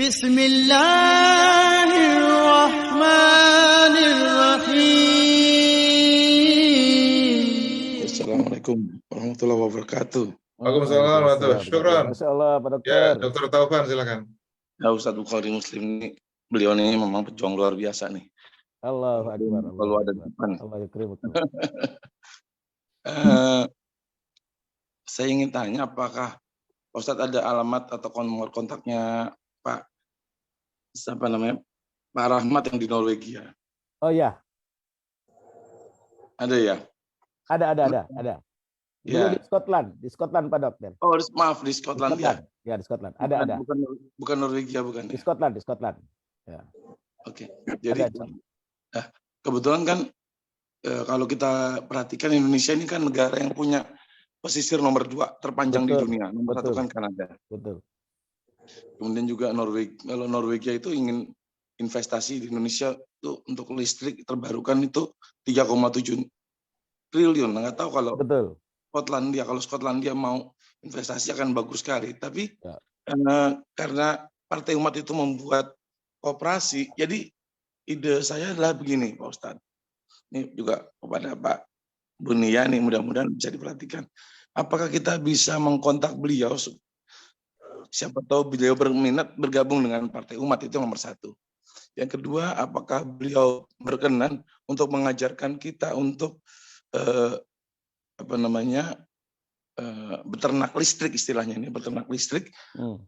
Bismillahirrahmanirrahim. Assalamualaikum warahmatullahi wabarakatuh. Waalaikumsalam warahmatullahi wabarakatuh. Syukran. Masya Allah, Pak Ya, Dokter. Dokter Taufan silakan. Ya, Ustadz Bukhari Muslim ini, beliau ini memang pejuang luar biasa nih. Allahu Akbar. Kalau ada di depan. Allah yukrimukum. Saya ingin tanya apakah Ustadz ada alamat atau nomor kontaknya Pak siapa namanya Pak Rahmat yang di Norwegia? Oh ya, Ada ya? ada. Beliau Ya. di Scotland Pak Dokter. Oh, maaf di Scotland ya. Ya, di Scotland. Ada. Bukan Norwegia bukan Di ya? Scotland. Ya. Oke. Jadi kebetulan kan kalau kita perhatikan Indonesia ini kan negara yang punya pesisir nomor 2 terpanjang di dunia. Nomor 1 kan Kanada. Betul. Kemudian juga Norwegia. Kalau Norwegia itu ingin investasi di Indonesia itu untuk listrik terbarukan itu 3,7 triliun. Nggak tahu kalau Betul. kalau Skotlandia mau investasi akan bagus sekali. Tapi Ya. karena Partai Umat itu membuat koperasi, jadi ide saya adalah begini, Pak Ustadz. Ini juga kepada Pak Bunia nih, mudah-mudahan bisa diperhatikan. Apakah kita bisa mengkontak beliau? Siapa tahu beliau berminat bergabung dengan Partai Umat, itu nomor 1. Yang kedua, apakah beliau berkenan untuk mengajarkan kita untuk beternak listrik, istilahnya ini beternak listrik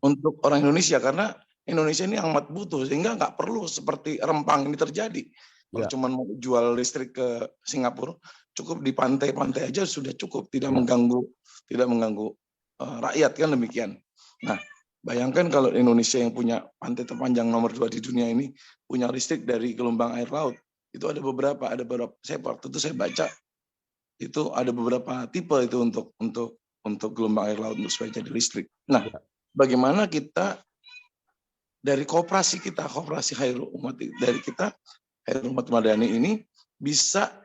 untuk orang Indonesia, karena Indonesia ini amat butuh sehingga nggak perlu seperti Rempang ini terjadi. Kalau cuma mau jual listrik ke Singapura, cukup di pantai-pantai aja sudah cukup, tidak mengganggu rakyat kan demikian. Nah, bayangkan kalau Indonesia yang punya pantai terpanjang nomor 2 di dunia ini punya listrik dari gelombang air laut. Itu ada beberapa waktu itu saya baca itu ada beberapa tipe itu untuk gelombang air laut untuk supaya jadi listrik. Nah, bagaimana kita dari koperasi Khairul Umat dari kita Khairul Umat Madani ini bisa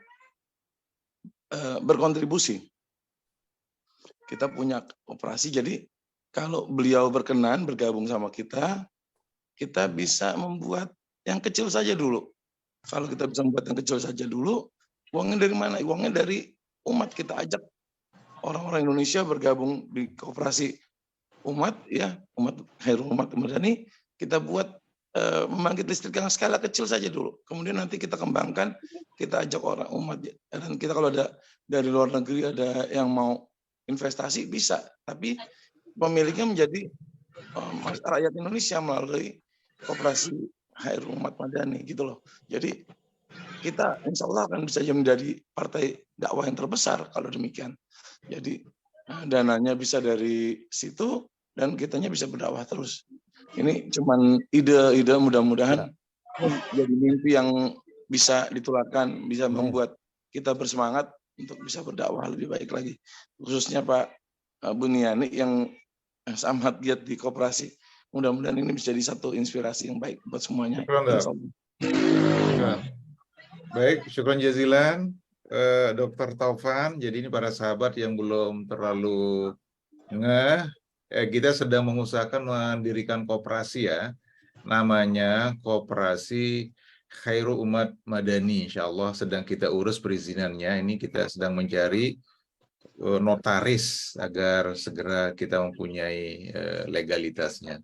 berkontribusi. Kita punya koperasi, jadi kalau beliau berkenan bergabung sama kita bisa membuat yang kecil saja dulu. Kalau kita bisa membuat yang kecil saja dulu, uangnya dari mana? Uangnya dari umat. Kita ajak orang-orang Indonesia bergabung di koperasi umat, ya, umat Khairul Umat Madani. Kita buat membangkit listrik yang skala kecil saja dulu. Kemudian nanti kita kembangkan, kita ajak orang umat. Dan kita kalau ada dari luar negeri ada yang mau investasi bisa, tapi pemiliknya menjadi rakyat Indonesia melalui koperasi Khairul Umat Madani gitu loh. Jadi kita insya Allah akan bisa menjadi partai dakwah yang terbesar kalau demikian. Jadi dananya bisa dari situ dan kitanya bisa berdakwah terus. Ini cuman ide-ide, mudah-mudahan jadi mimpi yang bisa ditularkan, bisa membuat kita bersemangat untuk bisa berdakwah lebih baik lagi. Khususnya Pak Buniani yang sangat giat di koperasi. Mudah-mudahan ini bisa jadi satu inspirasi yang baik buat semuanya. Baik, syukran jazilan Dr. Taufan. Jadi ini para sahabat yang belum terlalu kita sedang mengusahakan mendirikan koperasi ya. Namanya Koperasi Khairul Umat Madani. Insya Allah sedang kita urus perizinannya. Ini kita sedang mencari notaris agar segera kita mempunyai legalitasnya.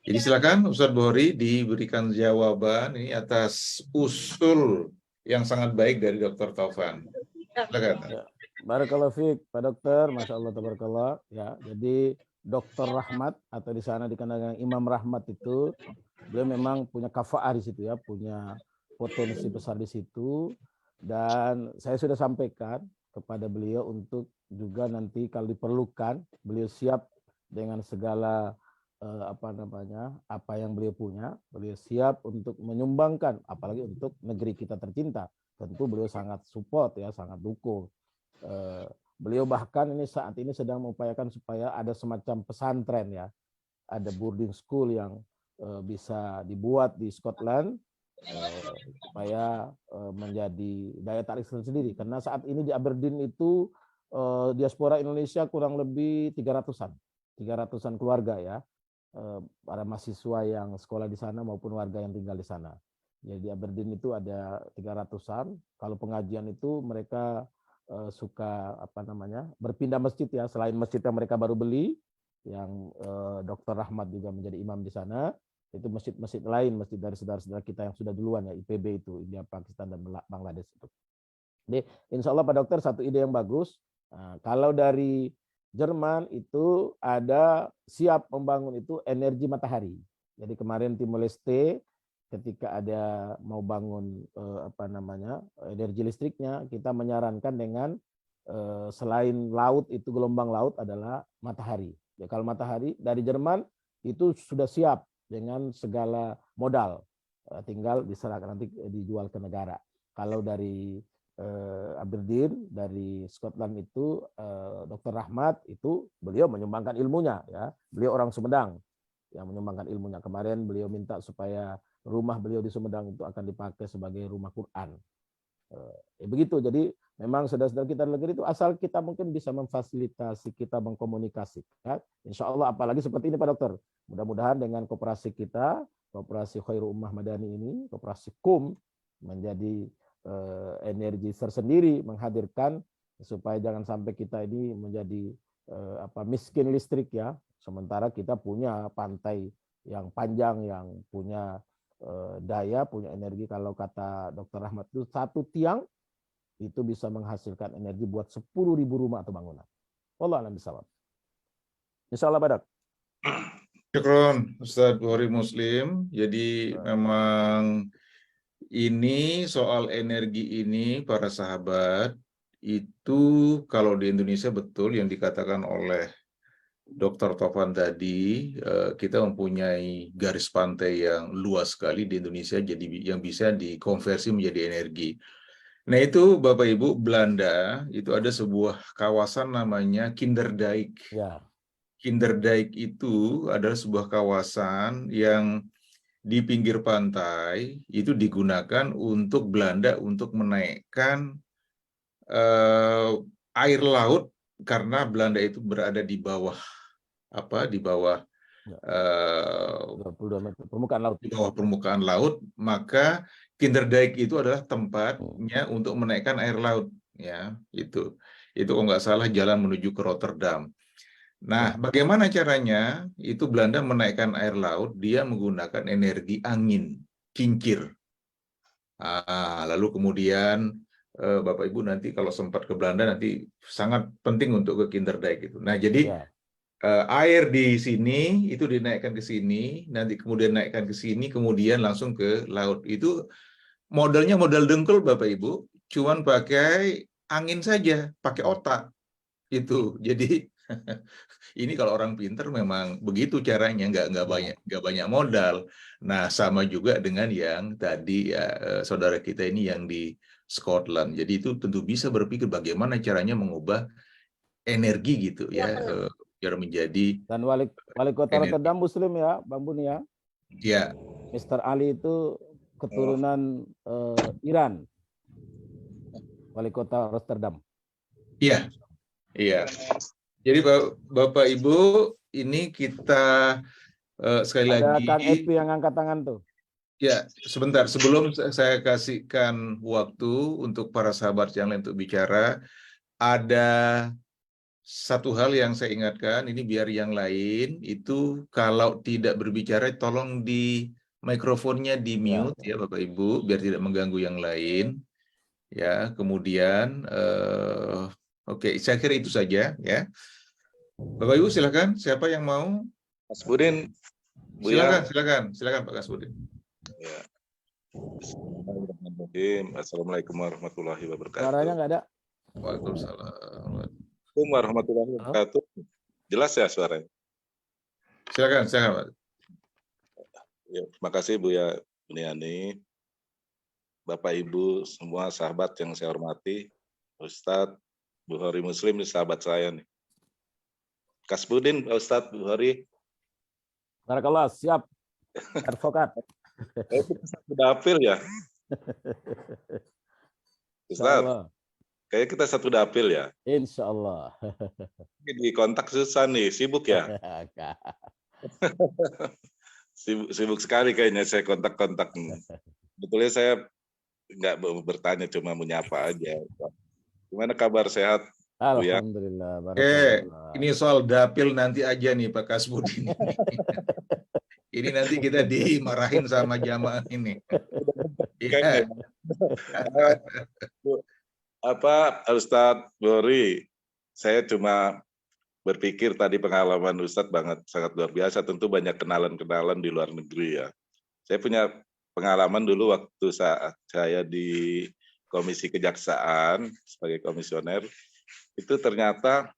Jadi silakan Ustadz Bukhari diberikan jawaban ini atas usul yang sangat baik dari Dr. Taufan. Silakan. Barakallahu fiik, Pak Dokter, Masya Allah, tabarakallah. Ya, jadi Dr. Rahmat atau di sana dikenal dengan Imam Rahmat itu, beliau memang punya kafa'ah di situ ya, punya potensi besar di situ. Dan saya sudah sampaikan kepada beliau untuk juga nanti kalau diperlukan, beliau siap dengan segala apa yang beliau punya, beliau siap untuk menyumbangkan, apalagi untuk negeri kita tercinta. Tentu beliau sangat support ya, sangat dukung. Beliau bahkan saat ini sedang mengupayakan supaya ada semacam pesantren ya, ada boarding school yang bisa dibuat di Scotland supaya menjadi daya tarik sendiri. Karena saat ini di Aberdeen itu diaspora Indonesia kurang lebih 300-an keluarga ya. para mahasiswa yang sekolah di sana maupun warga yang tinggal di sana. Jadi di Aberdeen itu ada 300-an. Kalau pengajian itu mereka suka berpindah masjid ya, selain masjid yang mereka baru beli, yang Dr. Rahmat juga menjadi imam di sana, itu masjid-masjid lain, masjid dari saudara-saudara kita yang sudah duluan ya, IPB itu, India, Pakistan, dan Bangladesh itu. Jadi insya Allah Pak Dokter, satu ide yang bagus. Nah, kalau dari Jerman itu ada siap membangun itu energi matahari. Jadi kemarin Timor Leste ketika ada mau bangun energi listriknya, kita menyarankan dengan selain laut itu gelombang laut adalah matahari. Ya, kalau matahari dari Jerman itu sudah siap dengan segala modal, tinggal diserahkan nanti dijual ke negara. Kalau dari Aberdeen, dari Scotland itu Dr. Rahmat itu beliau menyumbangkan ilmunya ya. Beliau orang Sumedang yang menyumbangkan ilmunya. Kemarin beliau minta supaya rumah beliau di Sumedang itu akan dipakai sebagai rumah Quran. Begitu. Jadi memang saudara-saudara kita di negeri itu asal kita mungkin bisa memfasilitasi, kita mengkomunikasikan. Insya Allah apalagi seperti ini Pak Dokter. Mudah-mudahan dengan koperasi kita, koperasi Khairul Ummah Madani ini, koperasi KUM menjadi energi tersendiri, menghadirkan supaya jangan sampai kita ini menjadi miskin listrik ya. Sementara kita punya pantai yang panjang, yang punya daya, punya energi. Kalau kata Dr. Rahmat itu satu tiang itu bisa menghasilkan energi buat 10.000 rumah atau bangunan. Wallahu a'lam bishawab. Insyaallah Pak Dok. Syukron Ustadz Bukhari Muslim. Jadi memang ini soal energi ini para sahabat itu kalau di Indonesia betul yang dikatakan oleh Dr. Taufan tadi, kita mempunyai garis pantai yang luas sekali di Indonesia jadi yang bisa dikonversi menjadi energi. Nah itu Bapak Ibu, Belanda itu ada sebuah kawasan namanya Kinderdijk. Ya. Kinderdijk itu adalah sebuah kawasan yang di pinggir pantai itu digunakan untuk Belanda untuk menaikkan air laut karena Belanda itu berada di bawah di bawah 22 meter permukaan laut. Di bawah permukaan laut, maka Kinderdijk itu adalah tempatnya untuk menaikkan air laut ya, itu kalau nggak salah jalan menuju ke Rotterdam. Nah, bagaimana caranya? Itu Belanda menaikkan air laut, dia menggunakan energi angin, kincir. Lalu kemudian Bapak Ibu nanti kalau sempat ke Belanda nanti sangat penting untuk ke Kinderdijk itu. Nah, jadi air di sini itu dinaikkan ke sini, nanti kemudian naikkan ke sini, kemudian langsung ke laut. Itu modelnya modal dengkul Bapak Ibu, cuman pakai angin saja, pakai otak. Itu. Jadi ini kalau orang pinter memang begitu caranya, nggak banyak modal. Nah sama juga dengan yang tadi ya saudara kita ini yang di Scotland. Jadi itu tentu bisa berpikir bagaimana caranya mengubah energi gitu ya, biar menjadi. Dan wali kota Rotterdam Muslim ya, Bang Buni ya. Ya. Mr. Ali itu keturunan Iran. Wali kota Rotterdam. Iya. Iya. Jadi Bapak Ibu, ini kita sekali lagi. Ada Kang Epi yang angkat tangan tuh. Ya, sebentar. Sebelum saya kasihkan waktu untuk para sahabat yang lain untuk bicara, ada satu hal yang saya ingatkan, ini biar yang lain itu kalau tidak berbicara tolong di mikrofonnya di mute ya Bapak Ibu, biar tidak mengganggu yang lain. Ya, kemudian oke, saya kira itu saja ya. Bapak Ibu silakan, siapa yang mau? Mas Budin. Silakan Pak Kasbudin. Ya. Assalamualaikum warahmatullahi wabarakatuh. Suaranya nggak ada. Waalaikumsalam. Assalamualaikum warahmatullahi wabarakatuh. Jelas ya suaranya? Silakan Pak. Ya, terima kasih Bu ya Buniani. Bapak Ibu semua sahabat yang saya hormati, Ustadz Bukhari Muslim ini sahabat saya nih. Kasbudin, Pak Ustadz Bukhari. Barakallah, siap. Advokat. Kita satu dapil ya. Ustadz, kayaknya kita satu dapil ya. Insya Allah. Di kontak susah nih, sibuk ya. Sibuk sekali kayaknya saya kontak-kontak. Betulnya saya nggak bertanya, cuma menyapa aja. Gimana kabar, sehat? Buya? Alhamdulillah. Ini soal dapil nanti aja nih Pak Kasbudin. Ini nanti kita dimarahin sama jamaah ini. Kayaknya. Iya. Ustadz Bori, saya cuma berpikir tadi pengalaman Ustadz sangat luar biasa. Tentu banyak kenalan-kenalan di luar negeri ya. Saya punya pengalaman dulu waktu saat saya di Komisi Kejaksaan sebagai komisioner, itu ternyata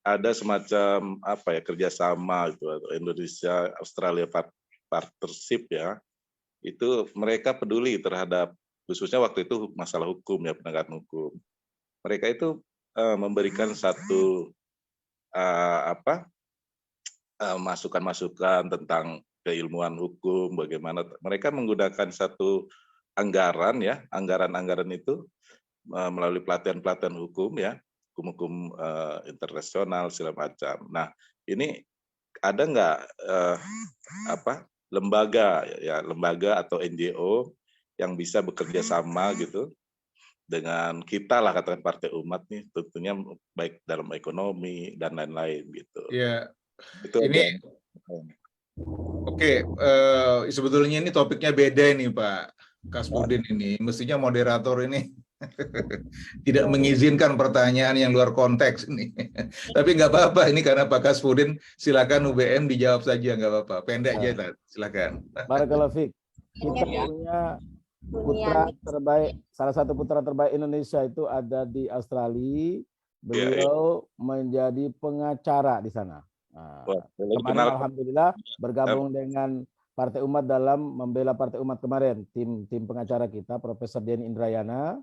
ada semacam kerjasama itu, Indonesia Australia Partnership ya. Itu mereka peduli terhadap, khususnya waktu itu masalah hukum ya, penegakan hukum. Mereka itu memberikan satu masukan-masukan tentang keilmuan hukum, bagaimana mereka menggunakan satu anggaran ya, anggaran itu melalui pelatihan-pelatihan hukum ya, hukum-hukum internasional segala macam. Nah, ini ada nggak lembaga atau NGO yang bisa bekerja sama gitu dengan kita lah, katakan Partai Umat nih, tentunya baik dalam ekonomi dan lain-lain gitu. Ya, Itu ini oke. Sebetulnya ini topiknya beda ini Pak Kasbudin ini. Mestinya moderator ini tidak mengizinkan pertanyaan yang luar konteks ini. Tapi nggak apa-apa ini karena Pak Kasbudin, silakan UBM dijawab saja, nggak apa-apa. Pendek aja, silakan. Barakallahu fiik. Kita punya putra terbaik, salah satu putra terbaik Indonesia itu ada di Australia. Beliau menjadi pengacara di sana. Nah, kemarin alhamdulillah bergabung dengan Partai Umat dalam membela Partai Umat kemarin. Tim pengacara kita, Profesor Denny Indrayana.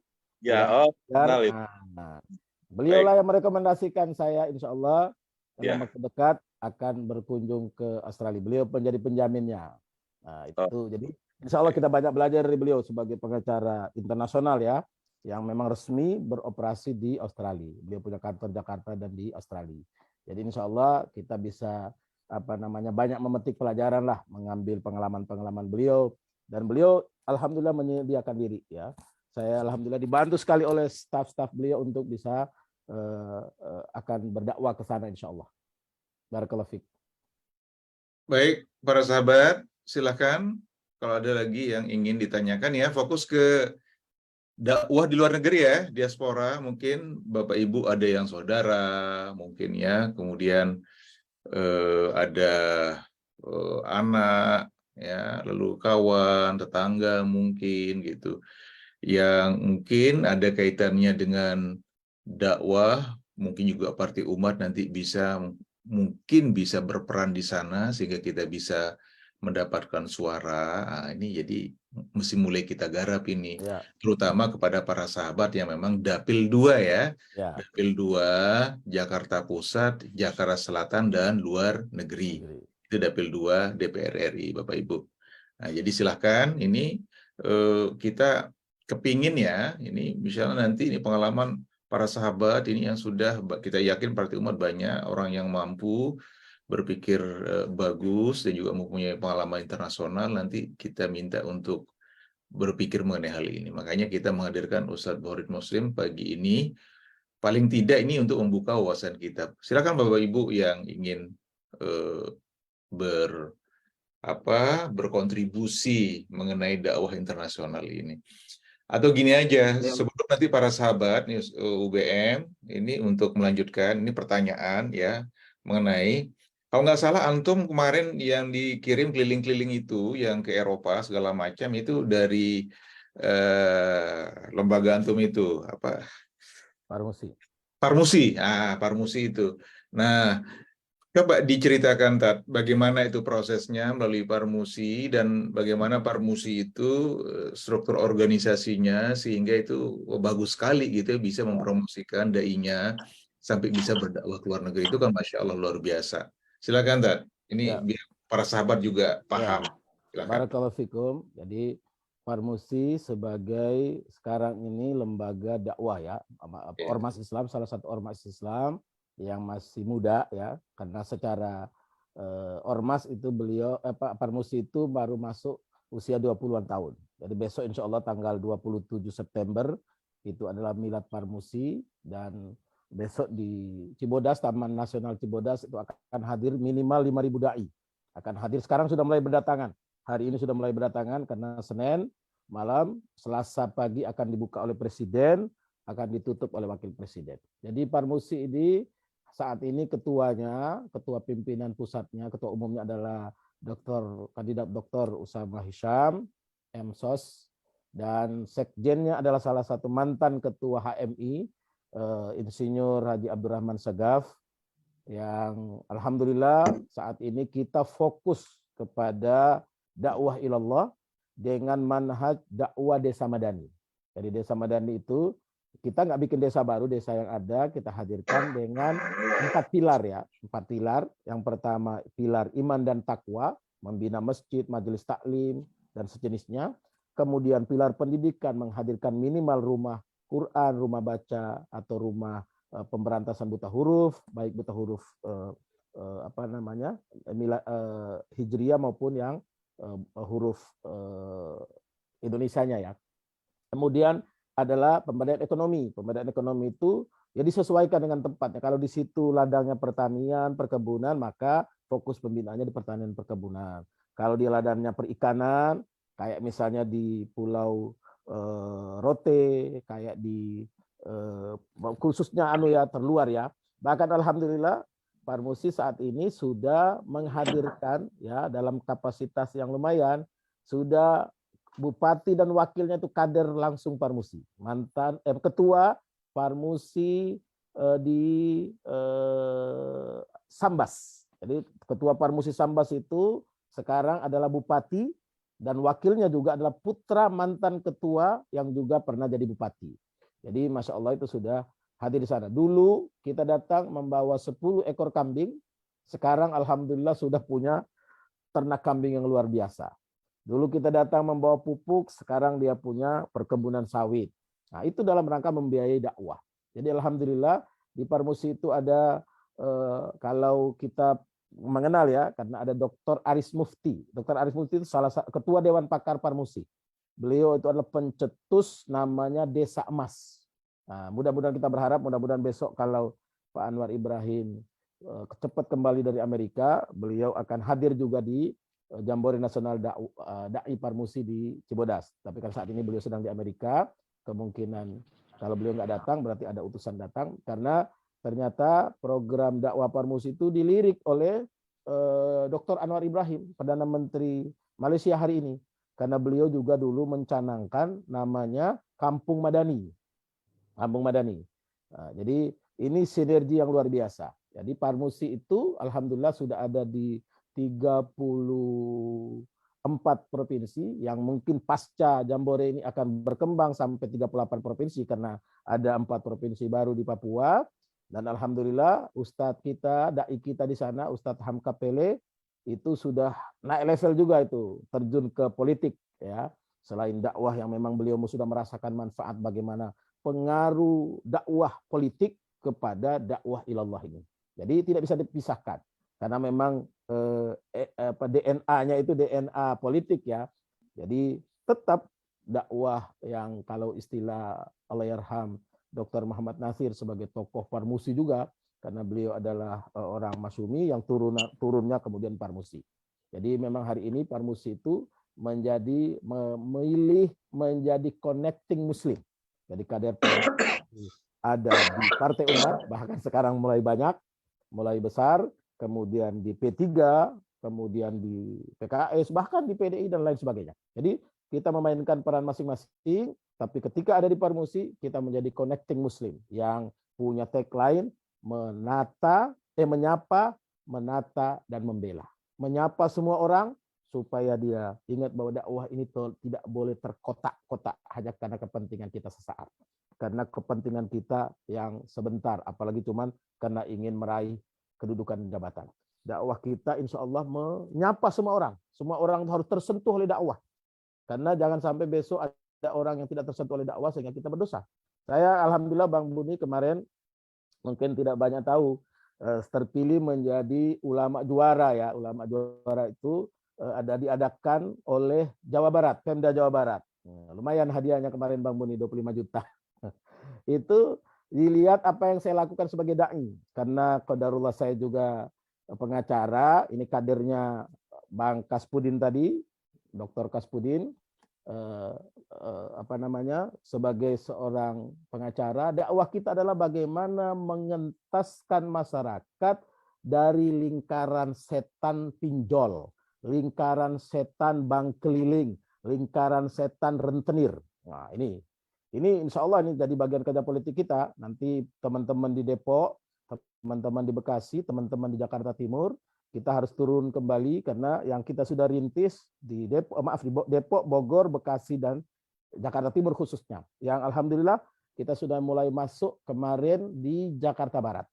Beliau lah yang merekomendasikan saya, insya Allah dalam waktu dekat akan berkunjung ke Australia. Beliau menjadi penjaminnya. Nah, itu jadi insya Allah kita banyak belajar dari beliau sebagai pengacara internasional ya, yang memang resmi beroperasi di Australia. Beliau punya kantor Jakarta dan di Australia. Jadi insya Allah kita bisa banyak memetik pelajaran lah, mengambil pengalaman beliau, dan beliau alhamdulillah menyediakan diri ya. Saya alhamdulillah dibantu sekali oleh staf-staf beliau untuk bisa akan berdakwah ke sana insya Allah. Barakallahu fiik. Baik, para sahabat, silakan kalau ada lagi yang ingin ditanyakan ya, fokus ke dakwah di luar negeri ya, diaspora. Mungkin Bapak Ibu ada yang saudara, mungkin ya, kemudian ada anak ya, lalu kawan, tetangga mungkin gitu, yang mungkin ada kaitannya dengan dakwah, mungkin juga Partai Umat nanti mungkin bisa berperan di sana sehingga kita bisa mendapatkan suara. Nah, ini jadi mesti mulai kita garap ini, terutama kepada para sahabat yang memang dapil 2 ya. Dapil 2 Jakarta Pusat, Jakarta Selatan dan luar negeri. Itu dapil 2 DPR RI Bapak Ibu. Nah, jadi silahkan ini kita kepingin ya, ini misalnya nanti ini pengalaman para sahabat ini yang sudah kita yakin Partai Umat banyak orang yang mampu berpikir bagus dan juga mempunyai pengalaman internasional, nanti kita minta untuk berpikir mengenai hal ini. Makanya kita menghadirkan Ustadz Borid Muslim pagi ini, paling tidak ini untuk membuka wawasan kita. Silakan Bapak Ibu yang ingin berkontribusi mengenai dakwah internasional ini. Atau gini aja, sebelum nanti para sahabat nih, UBM ini untuk melanjutkan, ini pertanyaan ya mengenai, kalau nggak salah antum kemarin yang dikirim keliling-keliling itu yang ke Eropa segala macam itu dari lembaga antum itu apa? Parmusi itu. Nah, coba diceritakan Tat, bagaimana itu prosesnya melalui Parmusi dan bagaimana Parmusi itu struktur organisasinya sehingga itu bagus sekali gitu ya, bisa mempromosikan dai-nya sampai bisa berdakwah ke luar negeri, itu kan Masya Allah luar biasa. Silakan Tat, ini biar para sahabat juga paham. Barakallahu fikum. Jadi Parmusi sebagai sekarang ini lembaga dakwah ya, ormas Islam, salah satu ormas Islam yang masih muda ya, karena secara Ormas itu beliau Parmusi itu baru masuk usia 20-an tahun. Jadi besok insya Allah tanggal 27 September itu adalah milad Parmusi, dan besok di Cibodas, Taman Nasional Cibodas itu akan hadir minimal 5.000 dai. Akan hadir, sekarang sudah mulai berdatangan. Hari ini sudah mulai berdatangan karena Senin malam, Selasa pagi akan dibuka oleh Presiden, akan ditutup oleh Wakil Presiden. Jadi Parmusi ini saat ini ketuanya, ketua pimpinan pusatnya, ketua umumnya adalah kandidat Dr. Usama Hisham, MSOS, dan sekjennya adalah salah satu mantan ketua HMI, Insinyur Haji Abdurrahman Sagaf, yang alhamdulillah saat ini kita fokus kepada dakwah ilallah dengan manhaj dakwah desa madani. Jadi desa madani itu kita nggak bikin desa baru, desa yang ada kita hadirkan dengan 4 pilar ya. 4 pilar. Yang pertama pilar iman dan takwa, membina masjid, majelis taklim, dan sejenisnya. Kemudian pilar pendidikan, menghadirkan minimal rumah Quran, rumah baca, atau rumah pemberantasan buta huruf, baik buta huruf Hijriyah maupun yang huruf Indonesianya ya. Kemudian adalah pemberdayaan ekonomi. Pemberdayaan ekonomi itu ya disesuaikan dengan tempatnya. Kalau di situ ladangnya pertanian, perkebunan, maka fokus pembinaannya di pertanian perkebunan. Kalau di ladangnya perikanan, kayak misalnya di Pulau Rote, kayak di khususnya terluar ya. Bahkan alhamdulillah Parmusi saat ini sudah menghadirkan ya dalam kapasitas yang lumayan, sudah bupati dan wakilnya itu kader langsung Parmusi, mantan ketua Parmusi di Sambas. Jadi ketua Parmusi Sambas itu sekarang adalah bupati, dan wakilnya juga adalah putra mantan ketua yang juga pernah jadi bupati. Jadi masya Allah itu sudah hadir di sana. Dulu kita datang membawa 10 ekor kambing, sekarang alhamdulillah sudah punya ternak kambing yang luar biasa. Dulu kita datang membawa pupuk, sekarang dia punya perkebunan sawit. Nah, itu dalam rangka membiayai dakwah. Jadi alhamdulillah di Parmusi itu ada kalau kita mengenal ya, karena ada Dr. Aris Mufti. Dr. Aris Mufti itu salah satu ketua Dewan Pakar Parmusi. Beliau itu adalah pencetus namanya Desa Emas. Nah, mudah-mudahan kita berharap mudah-mudahan besok kalau Pak Anwar Ibrahim cepat kembali dari Amerika, beliau akan hadir juga di Jambore Nasional Dai Parmusi di Cibodas. Tapi kan saat ini beliau sedang di Amerika, kemungkinan kalau beliau nggak datang berarti ada utusan datang, karena ternyata program dakwah Parmusi itu dilirik oleh Dr. Anwar Ibrahim, Perdana Menteri Malaysia hari ini, karena beliau juga dulu mencanangkan namanya Kampung Madani. Kampung Madani. Nah, jadi ini sinergi yang luar biasa. Jadi Parmusi itu alhamdulillah sudah ada di 34 provinsi, yang mungkin pasca Jambore ini akan berkembang sampai 38 provinsi karena ada 4 provinsi baru di Papua. Dan alhamdulillah Ustadz kita, dai kita di sana, Ustadz Hamka Pele, itu sudah naik level juga, itu terjun ke politik ya. Selain dakwah yang memang beliau sudah merasakan manfaat bagaimana pengaruh dakwah politik kepada dakwah ilallah ini. Jadi tidak bisa dipisahkan. Karena memang DNA-nya itu DNA politik ya. Jadi tetap dakwah yang kalau istilah Allahyarham Dr. Muhammad Nasir sebagai tokoh Parmusi juga, karena beliau adalah orang Masyumi yang turunnya kemudian Parmusi. Jadi memang hari ini Parmusi itu memilih menjadi connecting Muslim. Jadi kader ada di Partai Umat, bahkan sekarang mulai banyak, mulai besar, kemudian di P3, kemudian di PKS, bahkan di PDI dan lain sebagainya. Jadi kita memainkan peran masing-masing, tapi ketika ada di Parmusi, kita menjadi connecting Muslim yang punya tagline menyapa, menata, dan membela. Menyapa semua orang supaya dia ingat bahwa dakwah ini tidak boleh terkotak-kotak hanya karena kepentingan kita sesaat. Karena kepentingan kita yang sebentar, apalagi cuman karena ingin meraih kedudukan jabatan. Dakwah kita insya Allah menyapa semua orang. Semua orang harus tersentuh oleh dakwah. Karena jangan sampai besok ada orang yang tidak tersentuh oleh dakwah sehingga kita berdosa. Saya alhamdulillah Bang Buni kemarin mungkin tidak banyak tahu. terpilih menjadi ulama juara ya. Ulama juara itu diadakan oleh Jawa Barat, Pemda Jawa Barat. Lumayan hadiahnya kemarin Bang Buni 25 juta. Itu dilihat apa yang saya lakukan sebagai dai, karena qadarullah saya juga pengacara, ini kadernya Bang Kaspudin tadi, Dr. Kaspudin, sebagai seorang pengacara. Dakwah kita adalah bagaimana mengentaskan masyarakat dari lingkaran setan pinjol, lingkaran setan bank keliling, lingkaran setan rentenir. Nah, ini insya Allah ini jadi bagian kerja politik kita. Nanti teman-teman di Depok, teman-teman di Bekasi, teman-teman di Jakarta Timur, kita harus turun kembali karena yang kita sudah rintis di Depok, Bogor, Bekasi, dan Jakarta Timur khususnya. Yang alhamdulillah kita sudah mulai masuk kemarin di Jakarta Barat.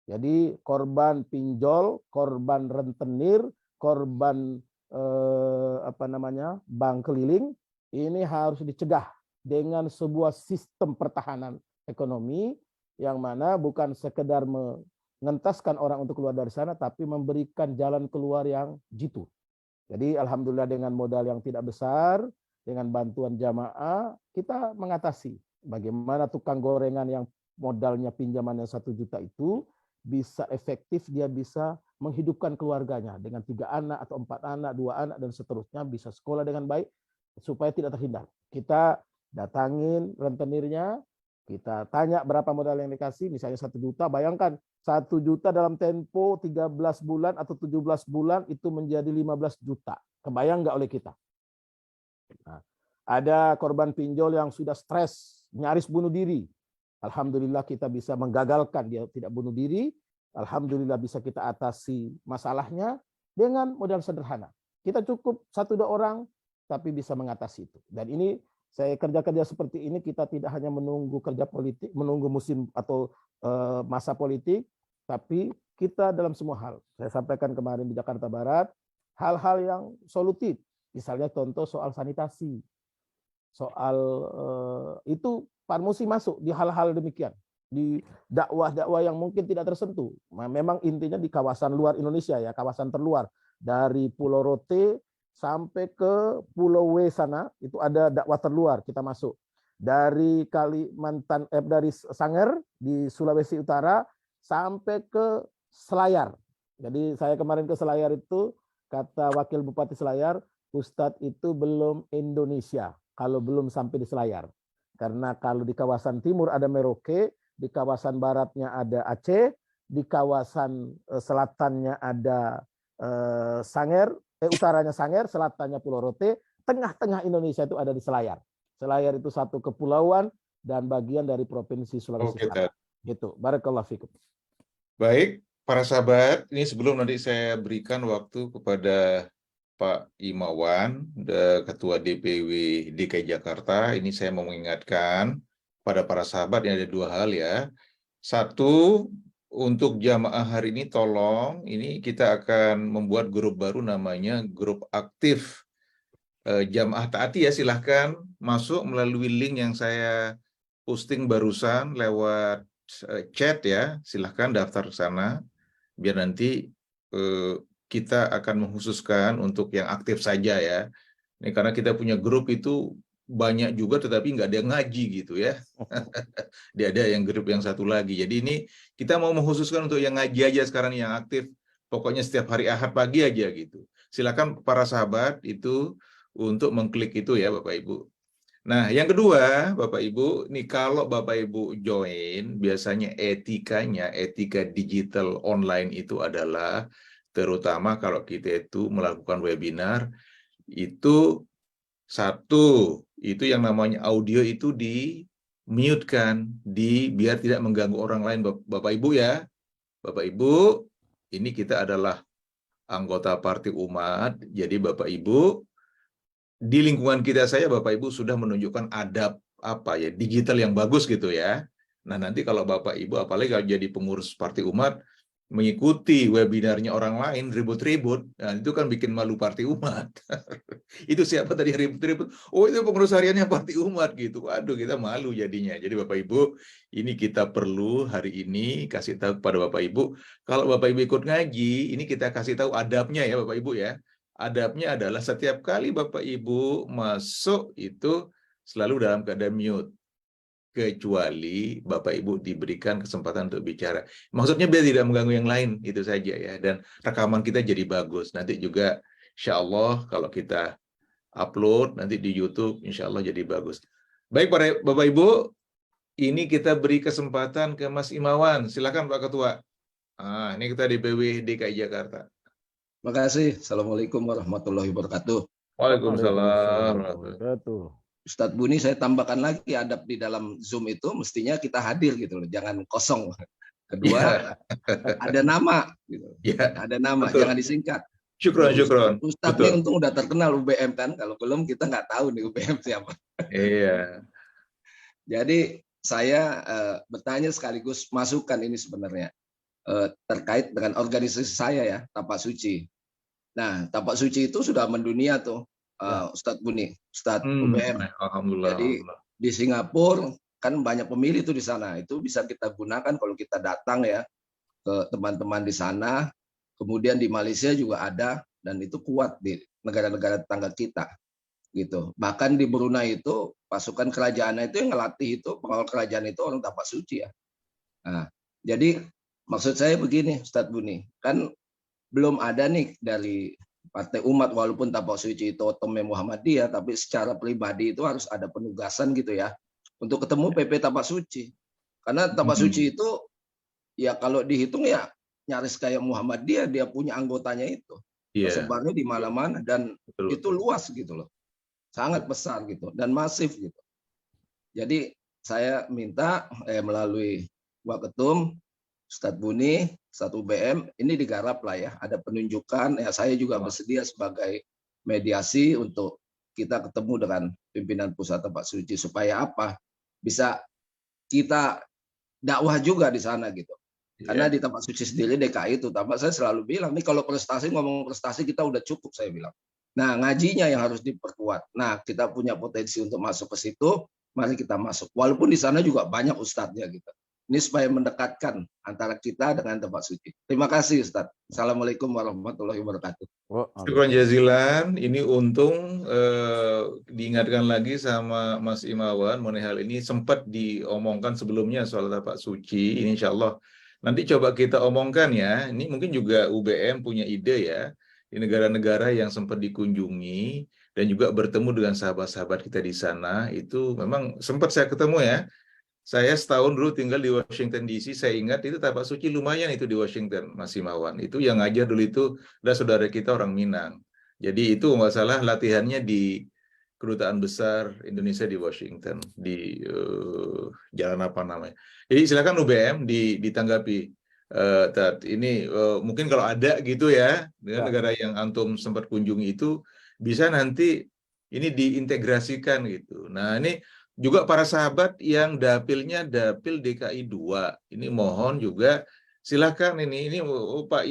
Jadi korban pinjol, korban rentenir, korban bank keliling ini harus dicegah dengan sebuah sistem pertahanan ekonomi yang mana bukan sekedar mengentaskan orang untuk keluar dari sana, tapi memberikan jalan keluar yang jitu. Jadi alhamdulillah dengan modal yang tidak besar, dengan bantuan jamaah, kita mengatasi bagaimana tukang gorengan yang modalnya pinjamannya 1 juta itu bisa efektif, dia bisa menghidupkan keluarganya dengan 3 anak atau 4 anak, 2 anak, dan seterusnya, bisa sekolah dengan baik supaya tidak terhindar. Kita datangin rentenirnya, kita tanya berapa modal yang dikasih, misalnya 1 juta, bayangkan 1 juta dalam tempo 13 bulan atau 17 bulan itu menjadi 15 juta. Kebayang nggak oleh kita? Nah, ada korban pinjol yang sudah stres, nyaris bunuh diri. Alhamdulillah kita bisa menggagalkan dia tidak bunuh diri. Alhamdulillah bisa kita atasi masalahnya dengan modal sederhana. Kita cukup 1-2 orang, tapi bisa mengatasi itu. Dan ini saya kerja-kerja seperti ini, kita tidak hanya menunggu kerja politik, menunggu musim atau masa politik, tapi kita dalam semua hal. Saya sampaikan kemarin di Jakarta Barat, hal-hal yang solutif. Misalnya contoh soal sanitasi. Soal itu Parmusi masuk di hal-hal demikian. Di dakwah-dakwah yang mungkin tidak tersentuh. Memang intinya di kawasan luar Indonesia ya, kawasan terluar. Dari Pulau Rote sampai ke Pulau W sana itu ada dakwah terluar, kita masuk. Dari Kalimantan, dari Sanger di Sulawesi Utara sampai ke Selayar. Jadi saya kemarin ke Selayar itu, kata Wakil Bupati Selayar, Ustadz itu belum Indonesia kalau belum sampai di Selayar. Karena kalau di kawasan timur ada Merauke, di kawasan baratnya ada Aceh, di kawasan selatannya ada Sanger, utaranya Sanger, selatannya Pulau Rote, tengah-tengah Indonesia itu ada di Selayar. Selayar itu satu kepulauan dan bagian dari provinsi Sulawesi Selatan. Gitu. Barakallahu fikum. Baik, para sahabat, ini sebelum nanti saya berikan waktu kepada Pak Imawan, Ketua DPW DKI Jakarta, ini saya mau mengingatkan pada para sahabat yang ada 2 hal ya. 1, untuk jamaah hari ini tolong, ini kita akan membuat grup baru namanya grup aktif jamaah taati ya, silahkan masuk melalui link yang saya posting barusan lewat chat ya, silahkan daftar ke sana biar nanti kita akan mengkhususkan untuk yang aktif saja ya. Ini karena kita punya grup itu banyak juga tetapi nggak ada yang ngaji gitu ya. Dia ada yang grup yang satu lagi. Jadi ini kita mau mengkhususkan untuk yang ngaji aja sekarang yang aktif. Pokoknya setiap hari Ahad pagi aja gitu. Silakan para sahabat itu untuk mengklik itu ya Bapak Ibu. Nah, yang kedua Bapak Ibu, nih kalau Bapak Ibu join, biasanya etika digital online itu adalah terutama kalau kita itu melakukan webinar itu 1, itu yang namanya audio itu di-mute-kan, biar tidak mengganggu orang lain Bapak Ibu ya. Bapak Ibu, ini kita adalah anggota Partai Umat, jadi Bapak Ibu di lingkungan kita saya Bapak Ibu sudah menunjukkan adab digital yang bagus gitu ya. Nah, nanti kalau Bapak Ibu apalagi kalau jadi pengurus Partai Umat, mengikuti webinarnya orang lain ribut-ribut, nah itu kan bikin malu partai umat. Itu siapa tadi yang ribut-ribut? Oh, itu pengurus hariannya partai umat gitu. Waduh, kita malu jadinya. Jadi Bapak Ibu, ini kita perlu hari ini kasih tahu kepada Bapak Ibu, kalau Bapak Ibu ikut ngaji, ini kita kasih tahu adabnya ya Bapak Ibu ya. Adabnya adalah setiap kali Bapak Ibu masuk itu selalu dalam keadaan mute, kecuali Bapak Ibu diberikan kesempatan untuk bicara. Maksudnya biar tidak mengganggu yang lain, itu saja ya. Dan rekaman kita jadi bagus. Nanti juga insya Allah kalau kita upload nanti di YouTube, insya Allah jadi bagus. Baik para Bapak Ibu, ini kita beri kesempatan ke Mas Imawan. Silakan Pak Ketua. Ini kita DPW DKI Jakarta. Terima kasih. Assalamualaikum warahmatullahi wabarakatuh. Waalaikumsalam. Ustadz Buni, saya tambahkan lagi adab di dalam Zoom itu mestinya kita hadir gitu loh, jangan kosong. Kedua, ada nama gitu. Ada nama, betul. jangan disingkat. Syukron. Ustadz ini untung udah terkenal UBM kan, kalau belum kita nggak tahu nih UBM siapa. Iya. Jadi saya bertanya sekaligus masukan ini sebenarnya terkait dengan organisasi saya ya, Tapak Suci. Nah, Tapak Suci itu sudah mendunia tuh. Ustadz Buni, Ustadz UBM. Alhamdulillah. Jadi di Singapura kan banyak pemilih tuh di sana. Itu bisa kita gunakan kalau kita datang ya ke teman-teman di sana. Kemudian di Malaysia juga ada dan itu kuat di negara-negara tetangga kita gitu. Bahkan di Brunei itu pasukan kerajaan itu yang ngelatih itu pengawal kerajaan itu orang Tapak Suci ya. Nah, jadi maksud saya begini Ustadz Buni, kan belum ada nih dari Partai Umat, walaupun Tapak Suci itu Otome Muhammadiyah, tapi secara pribadi itu harus ada penugasan gitu ya untuk ketemu PP Tapak Suci. Karena Tapak Suci itu ya kalau dihitung ya nyaris kayak Muhammadiyah, dia punya anggotanya itu. Tersebarnya di mana-mana dan itu luas gitu loh. Sangat besar gitu dan masif gitu. Jadi saya minta melalui Waketum Ustadz Buni, Ustadz UBM, ini digarap lah ya, ada penunjukan, ya saya juga bersedia sebagai mediasi untuk kita ketemu dengan pimpinan pusat Tapak Suci, supaya apa? Bisa kita dakwah juga di sana gitu. Karena di Tapak Suci sendiri DKI itu, Tapak saya selalu bilang, nih kalau prestasi, ngomong prestasi kita udah cukup saya bilang. Nah ngajinya yang harus diperkuat. Nah kita punya potensi untuk masuk ke situ, mari kita masuk. Walaupun di sana juga banyak ustadznya gitu. Ini supaya mendekatkan antara kita dengan Tapak Suci. Terima kasih Ustaz. Assalamualaikum warahmatullahi wabarakatuh. Syukron jazilan. Ini untung diingatkan lagi sama Mas Imawan mengenai hal ini, sempat diomongkan sebelumnya soal Tapak Suci. Ini insya Allah nanti coba kita omongkan ya. Ini mungkin juga UBM punya ide ya, di negara-negara yang sempat dikunjungi dan juga bertemu dengan sahabat-sahabat kita di sana. Itu memang sempat saya ketemu ya. Saya setahun dulu tinggal di Washington DC, saya ingat itu Tapak Suci lumayan itu di Washington, Mas Imawan. Itu yang ngajar dulu itu adalah saudara kita orang Minang. Jadi itu nggak salah latihannya di Kedutaan Besar Indonesia di Washington, di jalan apa namanya. Jadi silakan UBM ditanggapi. Ini mungkin kalau ada gitu ya, dengan negara yang antum sempat kunjungi itu, bisa nanti ini diintegrasikan gitu. Nah ini juga para sahabat yang dapilnya dapil DKI 2, ini mohon juga silakan ini Pak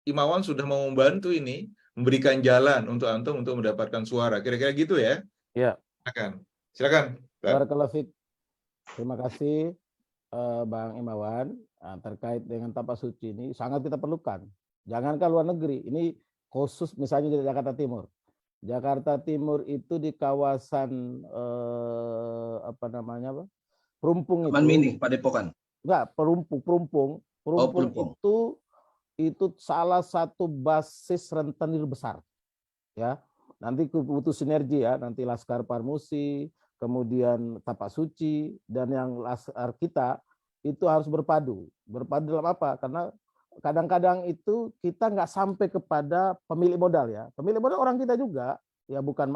Imawan sudah mau membantu ini, memberikan jalan untuk antum untuk mendapatkan suara, kira-kira gitu ya. Ya. Silakan. Barakallahu fiik. Terima kasih Bang Imawan. Terkait dengan Tapak Suci ini sangat kita perlukan. Jangankan luar negeri, ini khusus misalnya di Jakarta Timur. Jakarta Timur itu di kawasan Perumpung Taman Mini, Padepokan. Enggak, Perumpung itu salah satu basis rentenir besar. Ya. Nanti butuh sinergi ya, nanti Laskar Parmusi, kemudian Tapak Suci dan yang Laskar kita itu harus berpadu. Berpadu dalam apa? Karena kadang-kadang itu kita nggak sampai kepada pemilik modal ya. Pemilik modal orang kita juga, ya bukan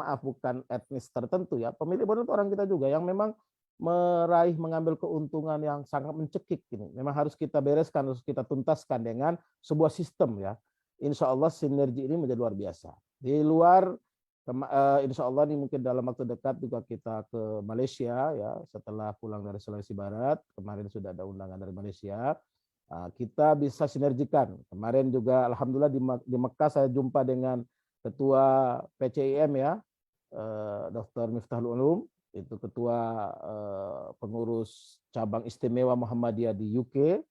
etnis tertentu ya. Pemilik modal itu orang kita juga yang memang mengambil keuntungan yang sangat mencekik ini. Memang harus kita bereskan, harus kita tuntaskan dengan sebuah sistem ya. Insya Allah sinergi ini menjadi luar biasa. Di luar, insya Allah ini mungkin dalam waktu dekat juga kita ke Malaysia ya. Setelah pulang dari Sulawesi Barat, kemarin sudah ada undangan dari Malaysia. Kita bisa sinergikan. Kemarin juga alhamdulillah di Mekah saya jumpa dengan Ketua PCIM ya, Dr. Miftahul Ulum, itu Ketua pengurus cabang istimewa Muhammadiyah di UK.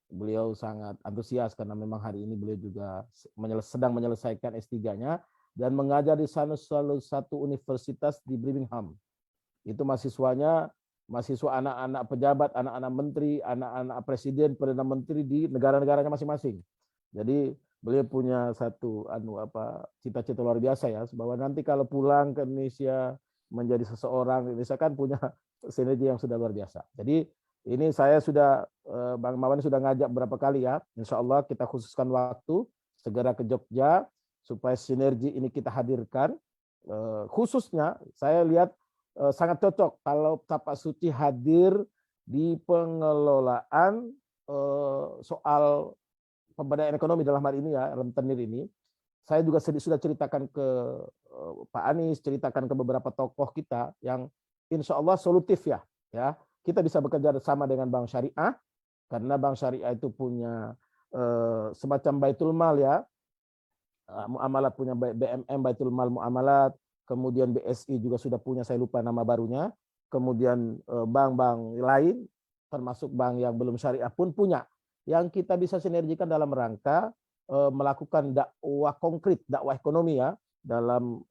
Beliau sangat antusias karena memang hari ini beliau juga sedang menyelesaikan S3-nya dan mengajar di salah satu universitas di Birmingham. Itu mahasiswanya mahasiswa anak-anak pejabat, anak-anak menteri, anak-anak presiden, perdana menteri di negara-negaranya masing-masing. Jadi beliau punya satu cita-cita luar biasa ya, bahwa nanti kalau pulang ke Indonesia menjadi seseorang, Indonesia kan punya sinergi yang sudah luar biasa. Jadi ini saya sudah, Bang Mawan sudah ngajak berapa kali ya, insya Allah kita khususkan waktu, segera ke Jogja, supaya sinergi ini kita hadirkan. Khususnya saya lihat sangat cocok kalau Tapak Suci hadir di pengelolaan soal pemberdayaan ekonomi dalam hal ini ya, rentenir ini. Saya juga sudah ceritakan ke Pak Anies, ceritakan ke beberapa tokoh kita yang insya Allah solutif ya. Kita bisa bekerja sama dengan Bank Syariah, karena Bank Syariah itu punya semacam Baitul Mal ya, muamalat punya BMM, Baitul Mal Muamalat, kemudian BSI juga sudah punya, saya lupa nama barunya, kemudian bank-bank lain, termasuk bank yang belum syariah pun punya, yang kita bisa sinergikan dalam rangka melakukan dakwah konkret, dakwah ekonomi ya, dalam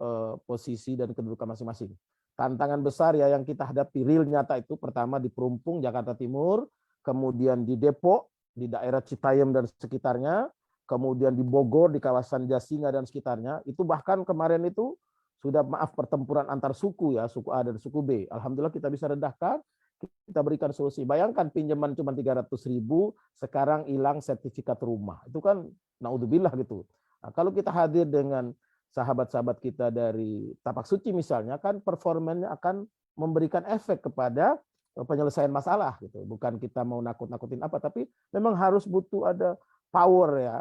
posisi dan kedudukan masing-masing. Tantangan besar ya yang kita hadapi real nyata itu, pertama di Perumpung, Jakarta Timur, kemudian di Depok, di daerah Citayam dan sekitarnya, kemudian di Bogor, di kawasan Jasinga dan sekitarnya, itu bahkan kemarin itu sudah pertempuran antar suku ya, suku A dan suku B. Alhamdulillah kita bisa redahkan, kita berikan solusi. Bayangkan pinjaman cuma 300.000, sekarang hilang sertifikat rumah. Itu kan naudzubillah gitu. Nah, kalau kita hadir dengan sahabat-sahabat kita dari Tapak Suci misalnya, kan performanya akan memberikan efek kepada penyelesaian masalah gitu. Bukan kita mau nakut-nakutin apa, tapi memang harus butuh ada power ya,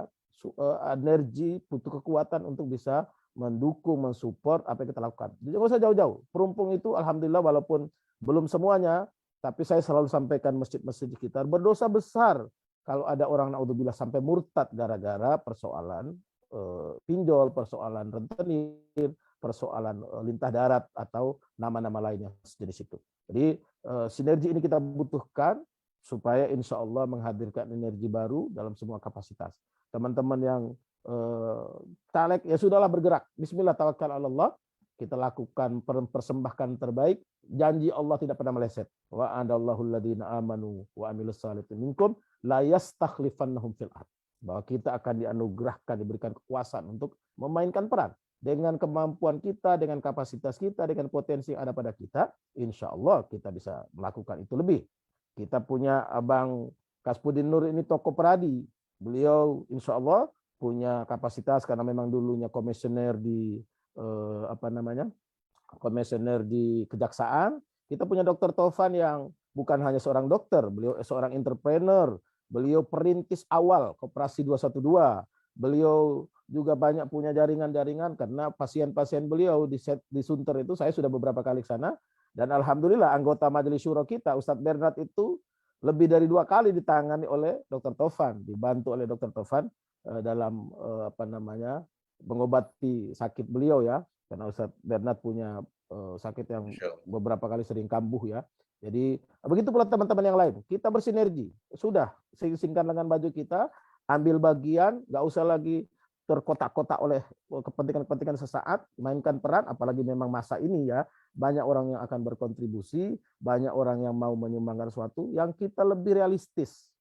energi, butuh kekuatan untuk bisa mendukung, mensupport apa yang kita lakukan. Jadi nggak usah jauh-jauh. Perumpung itu alhamdulillah walaupun belum semuanya, tapi saya selalu sampaikan masjid-masjid di sekitar berdosa besar kalau ada orang naudzubillah sampai murtad gara-gara persoalan pinjol, persoalan rentenir, persoalan lintah darat atau nama-nama lainnya sejenis itu. Jadi sinergi ini kita butuhkan supaya insya Allah menghadirkan energi baru dalam semua kapasitas. Teman-teman yang caleg ya sudahlah bergerak. Bismillah tawakkal Allah. Kita lakukan persembahkan terbaik. Janji Allah tidak pernah meleset. Wa adallahu alladziina amanu wa amilus shalihaati minkum la yastakhlifannahum fil ardh. Bahwa kita akan dianugerahkan, diberikan kekuasaan untuk memainkan peran dengan kemampuan kita, dengan kapasitas kita, dengan potensi yang ada pada kita. Insya Allah kita bisa melakukan itu lebih. Kita punya Abang Kaspuddin Nur ini tokoh peradi. Beliau insya Allah punya kapasitas karena memang dulunya komisioner di komisioner di kejaksaan. Kita punya Dr. Taufan yang bukan hanya seorang dokter, beliau seorang entrepreneur. Beliau perintis awal Koperasi 212. Beliau juga banyak punya jaringan-jaringan karena pasien-pasien beliau di Sunter itu saya sudah beberapa kali ke sana, dan alhamdulillah anggota Majelis Syuro kita Ustadz Bernard itu lebih dari 2 kali ditangani oleh Dr. Taufan, dibantu oleh Dr. Taufan dalam mengobati sakit beliau ya, karena Ustadz Bernard punya sakit yang beberapa kali sering kambuh ya. Jadi begitu pula teman-teman yang lain, kita bersinergi, sudah singkatkan lengan baju kita, ambil bagian, nggak usah lagi terkotak-kotak oleh kepentingan-kepentingan sesaat, mainkan peran, apalagi memang masa ini ya, banyak orang yang akan berkontribusi, banyak orang yang mau menyumbangkan sesuatu, yang kita lebih realistis.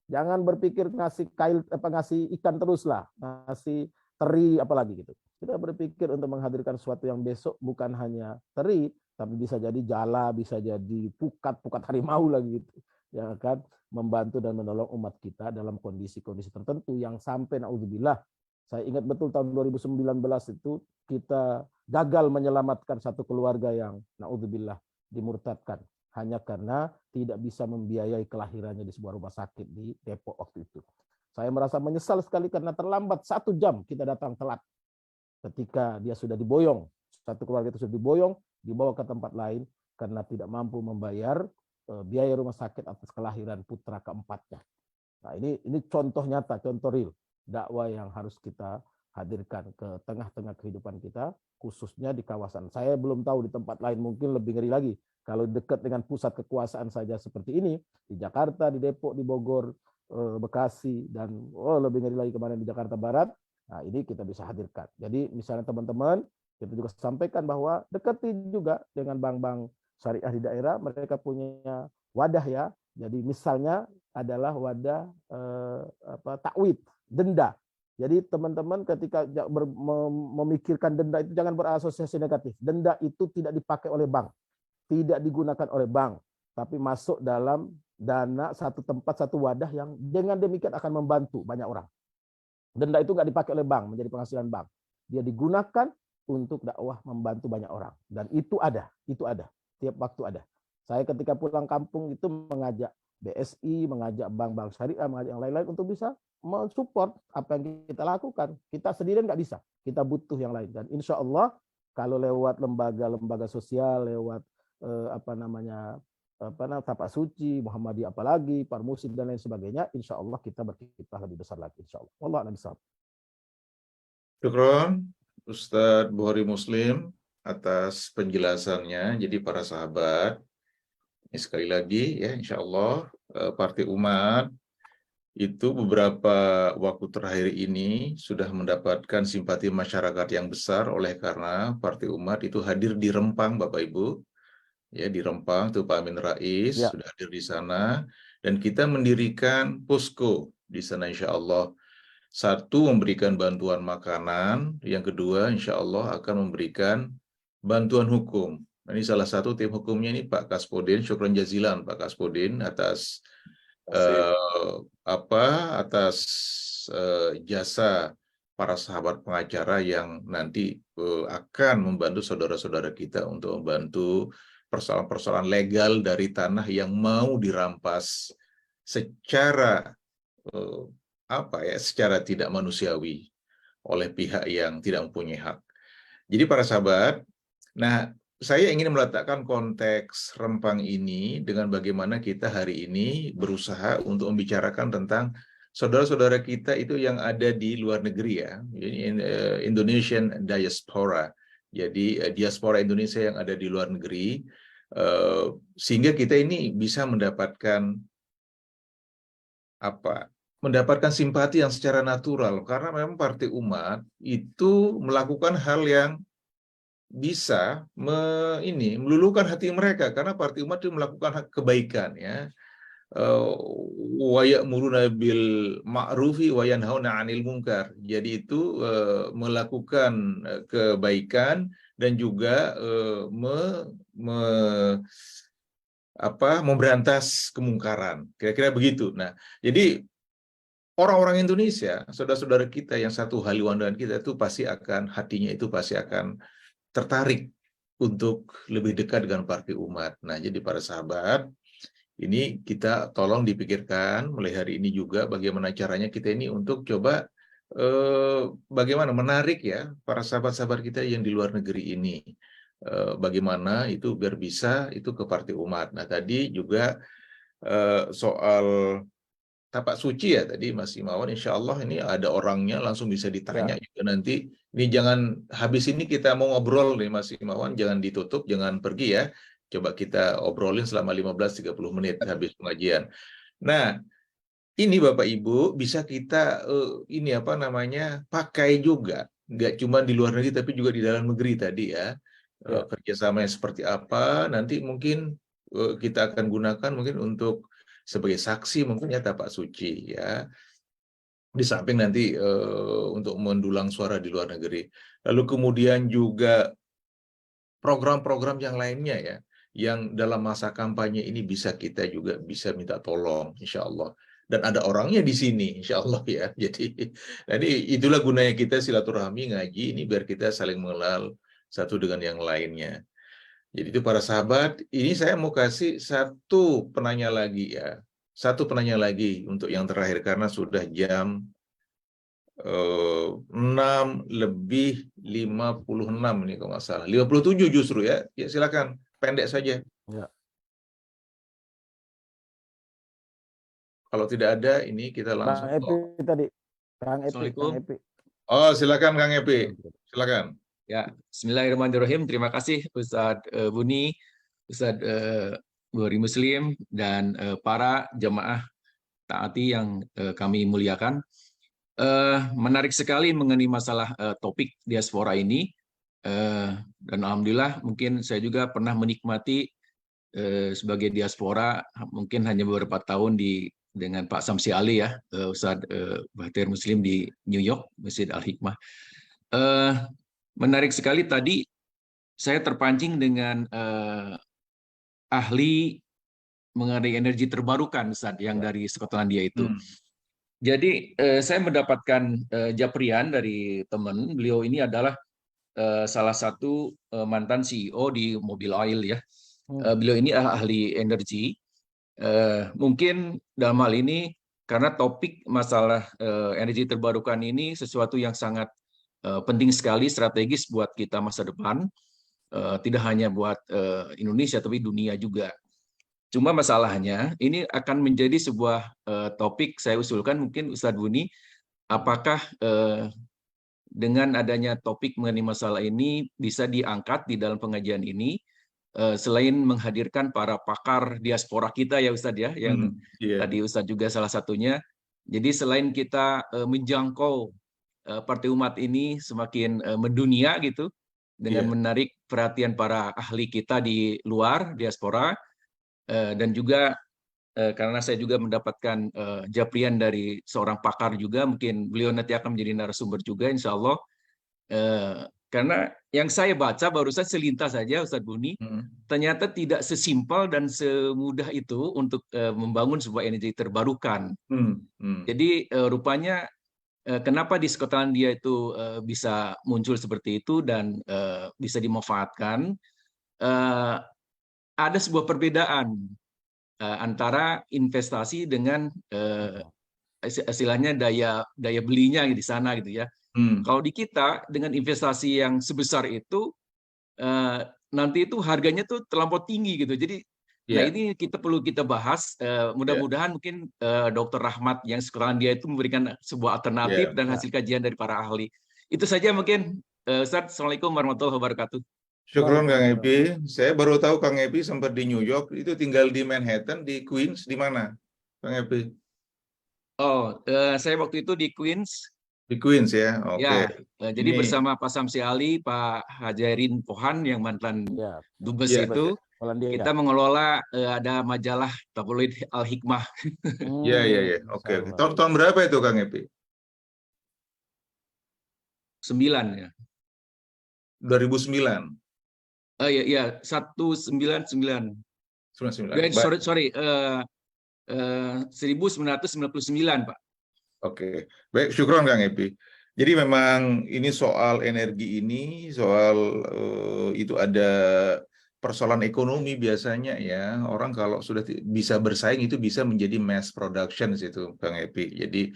Jangan berpikir ngasih ikan terus lah, ngasih teri apalagi gitu. Kita berpikir untuk menghadirkan sesuatu yang besok bukan hanya teri, tapi bisa jadi jala, bisa jadi pukat harimau lagi gitu. Ya kan, membantu dan menolong umat kita dalam kondisi-kondisi tertentu yang sampai naudzubillah. Saya ingat betul tahun 2019 itu kita gagal menyelamatkan satu keluarga yang naudzubillah dimurtadkan hanya karena tidak bisa membiayai kelahirannya di sebuah rumah sakit di Depok waktu itu. Saya merasa menyesal sekali karena terlambat 1 jam kita datang telat. Ketika dia sudah diboyong, satu keluarga itu sudah diboyong, dibawa ke tempat lain karena tidak mampu membayar biaya rumah sakit atas kelahiran putra keempatnya. Nah, ini contoh nyata, contoh real dakwah yang harus kita hadirkan ke tengah-tengah kehidupan kita, khususnya di kawasan. Saya belum tahu di tempat lain, mungkin lebih ngeri lagi. Kalau dekat dengan pusat kekuasaan saja seperti ini, di Jakarta, di Depok, di Bogor, Bekasi, dan lebih ngeri lagi kemarin di Jakarta Barat. Nah, ini kita bisa hadirkan. Jadi misalnya teman-teman, kita juga sampaikan bahwa dekati juga dengan bank-bank syariah di daerah, mereka punya wadah ya. Jadi misalnya adalah wadah takwid, denda. Jadi teman-teman ketika memikirkan denda itu jangan berasosiasi negatif. Denda itu tidak dipakai oleh bank, tidak digunakan oleh bank, tapi masuk dalam dana satu tempat, satu wadah yang dengan demikian akan membantu banyak orang. Denda itu nggak dipakai oleh bank, menjadi penghasilan bank. Dia digunakan untuk dakwah membantu banyak orang. Dan itu ada. Tiap waktu ada. Saya ketika pulang kampung itu mengajak BSI, mengajak bank-bank syariah, mengajak yang lain-lain untuk bisa mensupport apa yang kita lakukan. Kita sendirian nggak bisa. Kita butuh yang lain. Dan insya Allah kalau lewat lembaga-lembaga sosial, lewat Tapak Suci, Muhammadiyah apalagi, Parmusim dan lain sebagainya, insya Allah kita berkiprah lebih besar lagi. Insya Allah. Wallahu a'lam. Syukron Ustadz Bukhari Muslim atas penjelasannya. Jadi para sahabat, ini sekali lagi ya, insya Allah Partai Umat itu beberapa waktu terakhir ini sudah mendapatkan simpati masyarakat yang besar oleh karena Partai Umat itu hadir di Rempang, Bapak Ibu. Ya, di Rempang itu Pak Amin Rais Ya. sudah hadir di sana, dan kita mendirikan posko di sana insya Allah. Satu, memberikan bantuan makanan, yang kedua insya Allah akan memberikan bantuan hukum. Ini salah satu tim hukumnya ini Pak Kaspodin. Syukran jazilan Pak Kaspodin atas jasa para sahabat pengacara yang nanti akan membantu saudara-saudara kita untuk membantu persoalan-persoalan legal dari tanah yang mau dirampas secara secara tidak manusiawi oleh pihak yang tidak mempunyai hak. Jadi para sahabat, nah saya ingin meletakkan konteks Rempang ini dengan bagaimana kita hari ini berusaha untuk membicarakan tentang saudara-saudara kita itu yang ada di luar negeri ya, Indonesian diaspora. Jadi diaspora Indonesia yang ada di luar negeri, sehingga kita ini bisa mendapatkan simpati yang secara natural, karena memang Partai Umat itu melakukan hal yang bisa meluluhkan hati mereka, karena Partai Umat itu melakukan kebaikan ya. Wa ya'muruna bil ma'rufi wa yanhauna 'anil munkar. Jadi itu melakukan kebaikan dan juga memberantas kemungkaran. Kira-kira begitu. Nah, jadi orang-orang Indonesia, saudara-saudara kita yang satu haluan dengan kita itu hatinya itu pasti akan tertarik untuk lebih dekat dengan Partai Umat. Nah, jadi para sahabat, ini kita tolong dipikirkan mulai hari ini juga bagaimana caranya kita ini untuk coba bagaimana menarik ya para sahabat-sahabat kita yang di luar negeri ini. Bagaimana itu biar bisa itu ke Partai Umat. Nah, tadi juga soal Tapak Suci ya tadi Mas Imawan, insya Allah ini ada orangnya langsung bisa ditanya juga nanti. Ini jangan habis ini kita mau ngobrol nih Mas Imawan, jangan ditutup, jangan pergi ya. Coba kita obrolin selama 15-30 menit habis pengajian. Nah, ini Bapak Ibu bisa kita pakai juga, nggak cuma di luar negeri tapi juga di dalam negeri tadi ya. Kerjasamanya seperti apa? Nanti mungkin kita akan gunakan mungkin untuk sebagai saksi mungkin ya Tapak Suci ya. Di samping nanti untuk mendulang suara di luar negeri. Lalu kemudian juga program-program yang lainnya ya, yang dalam masa kampanye ini bisa kita juga bisa minta tolong, insya Allah. Dan ada orangnya di sini, insya Allah ya. Jadi, itulah gunanya kita silaturahmi ngaji ini biar kita saling mengenal satu dengan yang lainnya. Jadi itu para sahabat, ini saya mau kasih satu penanya lagi ya. Satu penanya lagi untuk yang terakhir karena sudah jam 6:56 ini kalau nggak salah. 57 justru ya. Ya silakan, pendek saja. Ya. Kalau tidak ada, ini kita Bang langsung. Epi tadi. Kang Epi, Assalamualaikum. Kang Epi. Oh, silakan Kang Epi. Silakan. Ya, Bismillahirrahmanirrahim. Terima kasih Ustadz Buni, Ustadz Bukhari Muslim, dan para jamaah taati yang kami muliakan. Menarik sekali mengenai masalah topik diaspora ini. Dan alhamdulillah mungkin saya juga pernah menikmati sebagai diaspora mungkin hanya beberapa tahun dengan Pak Samsi Ali ya, Ustadz Bahtir Muslim di New York, Masjid Al-Hikmah. Menarik sekali tadi saya terpancing dengan ahli mengenai energi terbarukan Ustadz yang dari Skotlandia itu. Jadi saya mendapatkan japrian dari teman, beliau ini adalah salah satu mantan CEO di Mobil Oil ya. Beliau ini ahli energi. Mungkin dalam hal ini karena topik masalah energi terbarukan ini sesuatu yang sangat penting sekali, strategis buat kita masa depan, tidak hanya buat Indonesia tapi dunia juga. Cuma masalahnya ini akan menjadi sebuah topik saya usulkan mungkin Ustadz Buni, apakah dengan adanya topik mengenai masalah ini bisa diangkat di dalam pengajian ini, selain menghadirkan para pakar diaspora kita ya Ustadz ya, yang tadi Ustadz juga salah satunya. Jadi selain kita menjangkau Partai Umat ini semakin mendunia gitu, dengan menarik perhatian para ahli kita di luar diaspora, dan juga karena saya juga mendapatkan japrian dari seorang pakar juga, mungkin beliau nanti akan menjadi narasumber juga insya Allah. Karena yang saya baca barusan selintas saja Ustadz Buni, ternyata tidak sesimpel dan semudah itu untuk membangun sebuah energi terbarukan. Jadi rupanya kenapa di Skotlandia itu bisa muncul seperti itu dan bisa dimanfaatkan, ada sebuah perbedaan antara investasi dengan istilahnya daya belinya di sana gitu ya. Kalau di kita dengan investasi yang sebesar itu nanti itu harganya tuh terlampau tinggi gitu. Jadi nah ini perlu kita bahas. Mudah-mudahan mungkin Dr. Rahmat yang sekarang dia itu memberikan sebuah alternatif dan hasil kajian dari para ahli. Itu saja mungkin. Ustaz, Assalamualaikum warahmatullahi wabarakatuh. Syukron Kang Epi. Saya baru tahu Kang Epi sempat di New York. Itu tinggal di Manhattan, di Queens, di mana Kang Epi? Oh, saya waktu itu di Queens. Di Queens ya, oke. Ya, jadi bersama Pak Samsi Ali, Pak Hajarin Pohan yang mantan dubes itu, kita mengelola ada majalah tabloid Al-Hikmah. Iya, oke. Tahun berapa itu Kang Epi? 9 ya. 2009. Iya, 199. 99. Sorry, 1999, Pak. Oke, baik, syukron Kang Epi. Jadi memang ini soal energi ini, soal itu ada persoalan ekonomi biasanya ya. Orang kalau sudah bisa bersaing itu bisa menjadi mass production itu Kang Epi. Jadi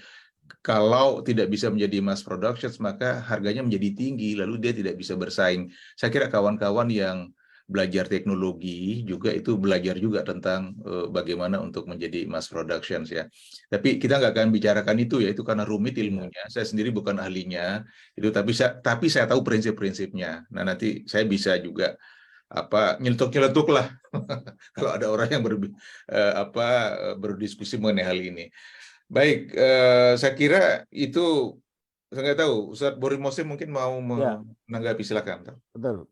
kalau tidak bisa menjadi mass production maka harganya menjadi tinggi, lalu dia tidak bisa bersaing. Saya kira kawan-kawan yang belajar teknologi juga itu belajar juga tentang bagaimana untuk menjadi mass production ya. Tapi kita nggak akan bicarakan itu ya, itu karena rumit ilmunya. Saya sendiri bukan ahlinya itu, tapi saya tahu prinsip-prinsipnya. Nah nanti saya bisa juga nyeletuk lah kalau ada orang yang berdiskusi mengenai hal ini. Baik, saya kira itu saya nggak tahu. Ustadz Bukhari Muslim mungkin mau menanggapi, silakan. Betul.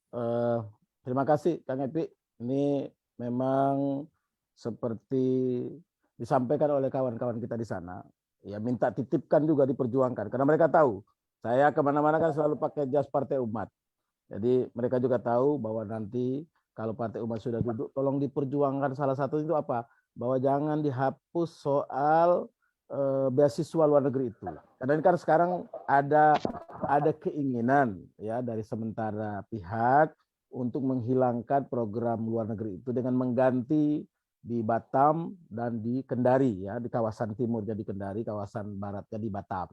Terima kasih Kang Epi. Ini memang seperti disampaikan oleh kawan-kawan kita di sana. Ya minta titipkan juga diperjuangkan. Karena mereka tahu, saya kemana-mana kan selalu pakai jas Partai Umat. Jadi mereka juga tahu bahwa nanti kalau Partai Umat sudah duduk, tolong diperjuangkan salah satu itu apa? Bahwa jangan dihapus soal beasiswa luar negeri itu. Karena ini kan sekarang ada keinginan ya dari sementara pihak untuk menghilangkan program luar negeri itu dengan mengganti di Batam dan di Kendari ya, di kawasan timurnya di Kendari, kawasan baratnya di Batam.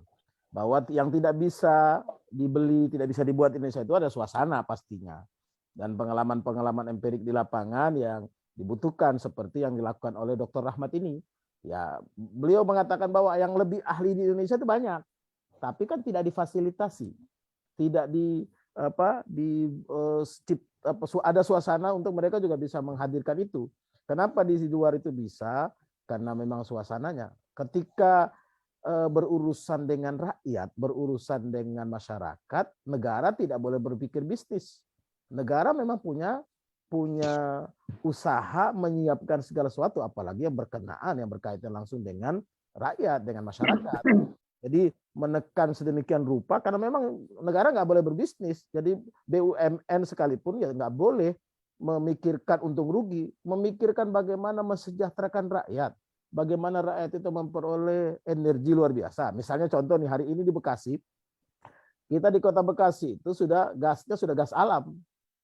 Bahwa yang tidak bisa dibeli, tidak bisa dibuat di Indonesia itu ada suasana pastinya. Dan pengalaman-pengalaman empirik di lapangan yang dibutuhkan seperti yang dilakukan oleh Dr. Rahmat ini. Ya, beliau mengatakan bahwa yang lebih ahli di Indonesia itu banyak, tapi kan tidak difasilitasi, tidak ada suasana untuk mereka juga bisa menghadirkan itu. Kenapa di luar itu bisa? Karena memang suasananya. Ketika berurusan dengan rakyat, berurusan dengan masyarakat, negara tidak boleh berpikir bisnis. Negara memang punya usaha menyiapkan segala sesuatu, apalagi yang berkaitan langsung dengan rakyat, dengan masyarakat. Jadi menekan sedemikian rupa karena memang negara nggak boleh berbisnis. Jadi BUMN sekalipun ya nggak boleh memikirkan untung rugi, memikirkan bagaimana mesejahterakan rakyat, bagaimana rakyat itu memperoleh energi luar biasa. Misalnya contoh nih, hari ini di Bekasi, kita di kota Bekasi itu gasnya sudah gas alam.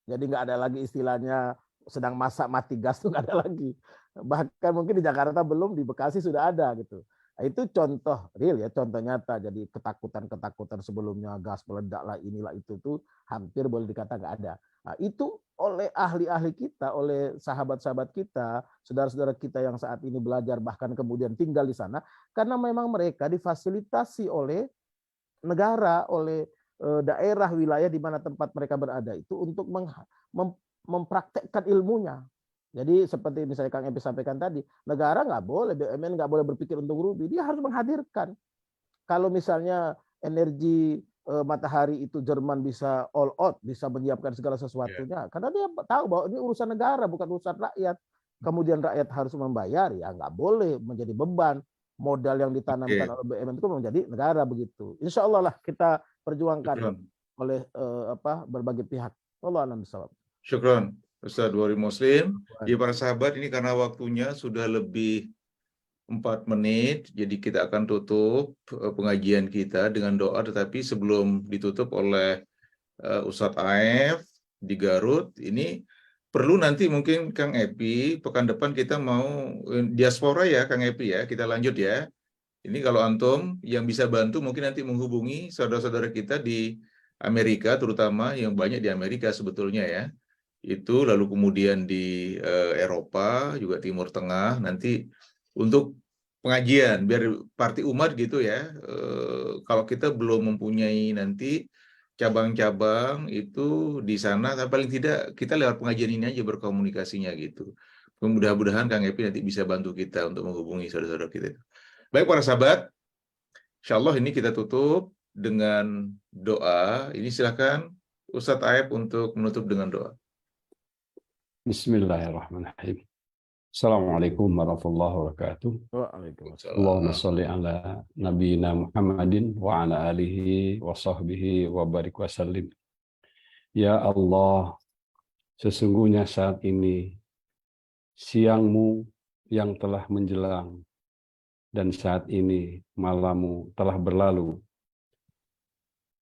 Jadi nggak ada lagi istilahnya sedang masak mati gas, tuh nggak ada lagi. Bahkan mungkin di Jakarta belum, di Bekasi sudah ada gitu. Nah, itu contoh real ya, contoh nyata. Jadi ketakutan sebelumnya gas meledak lah, inilah itu tuh hampir boleh dikata nggak ada. Nah, itu oleh ahli-ahli kita, oleh sahabat-sahabat kita, saudara-saudara kita yang saat ini belajar bahkan kemudian tinggal di sana, karena memang mereka difasilitasi oleh negara, oleh daerah, wilayah di mana tempat mereka berada itu untuk mempraktekkan ilmunya. Jadi seperti misalnya Kang Epi sampaikan tadi, negara nggak boleh, BUMN nggak boleh berpikir untung rugi, dia harus menghadirkan. Kalau misalnya energi matahari itu Jerman bisa all out, bisa menyiapkan segala sesuatunya, karena dia tahu bahwa ini urusan negara, bukan urusan rakyat. Kemudian rakyat harus membayar, ya nggak boleh menjadi beban. Modal yang ditanamkan oleh BUMN itu menjadi negara begitu. Insya Allah lah kita perjuangkan oleh berbagai pihak. Allah a'lam bishawab. Syukron, Ustaz Bukhari Muslim. Ya para sahabat, ini karena waktunya sudah lebih 4 menit, jadi kita akan tutup pengajian kita dengan doa, tetapi sebelum ditutup oleh Ustadz Aef di Garut, ini perlu nanti mungkin Kang Epi, pekan depan kita mau diaspora ya Kang Epi ya, kita lanjut ya. Ini kalau antum yang bisa bantu mungkin nanti menghubungi saudara-saudara kita di Amerika, terutama yang banyak di Amerika sebetulnya ya. Itu lalu kemudian di Eropa, juga Timur Tengah, nanti untuk pengajian, biar parti umat gitu ya. Kalau kita belum mempunyai nanti cabang-cabang itu di sana, tapi paling tidak kita lewat pengajian ini aja berkomunikasinya gitu. Mudah-mudahan Kang Epi nanti bisa bantu kita untuk menghubungi saudara-saudara kita. Baik para sahabat, insya Allah ini kita tutup dengan doa. Ini silakan Ustadz Aep untuk menutup dengan doa. Bismillahirrahmanirrahim. Assalamualaikum warahmatullahi wabarakatuh. Allahumma sholli ala nabiyina Muhammadin wa ala alihi wa sahbihi wa barik wa sallim. Ya Allah, sesungguhnya saat ini siangmu yang telah menjelang dan saat ini malammu telah berlalu,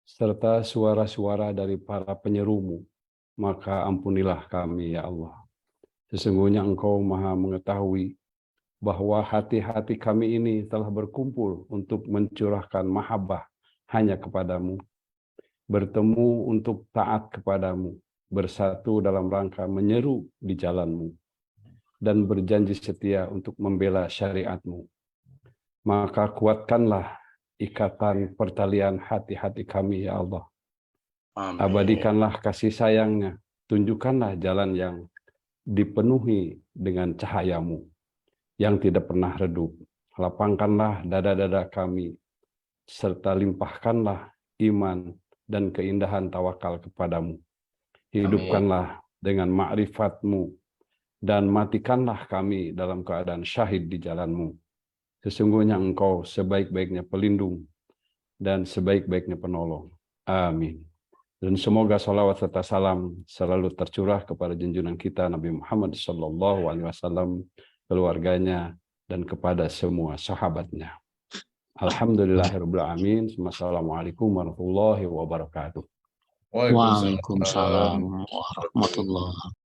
serta suara-suara dari para penyerumu, maka ampunilah kami ya Allah. Sesungguhnya Engkau Maha mengetahui bahwa hati-hati kami ini telah berkumpul untuk mencurahkan mahabbah hanya kepadamu, bertemu untuk taat kepadamu, bersatu dalam rangka menyeru di jalanmu, dan berjanji setia untuk membela syariatmu. Maka kuatkanlah ikatan pertalian hati-hati kami ya Allah. Amin. Abadikanlah kasih sayangnya, tunjukkanlah jalan yang dipenuhi dengan cahayamu yang tidak pernah redup. Lapangkanlah dada-dada kami, serta limpahkanlah iman dan keindahan tawakal kepadamu. Hidupkanlah dengan ma'rifatmu, dan matikanlah kami dalam keadaan syahid di jalanmu. Sesungguhnya Engkau sebaik-baiknya pelindung dan sebaik-baiknya penolong. Amin. Dan semoga salawat serta salam selalu tercurah kepada junjungan kita Nabi Muhammad SAW, keluarganya, dan kepada semua sahabatnya. Alhamdulillahirabbil alamin. Wassalamualaikum warahmatullahi wabarakatuh. Waalaikumsalam warahmatullahi wabarakatuh.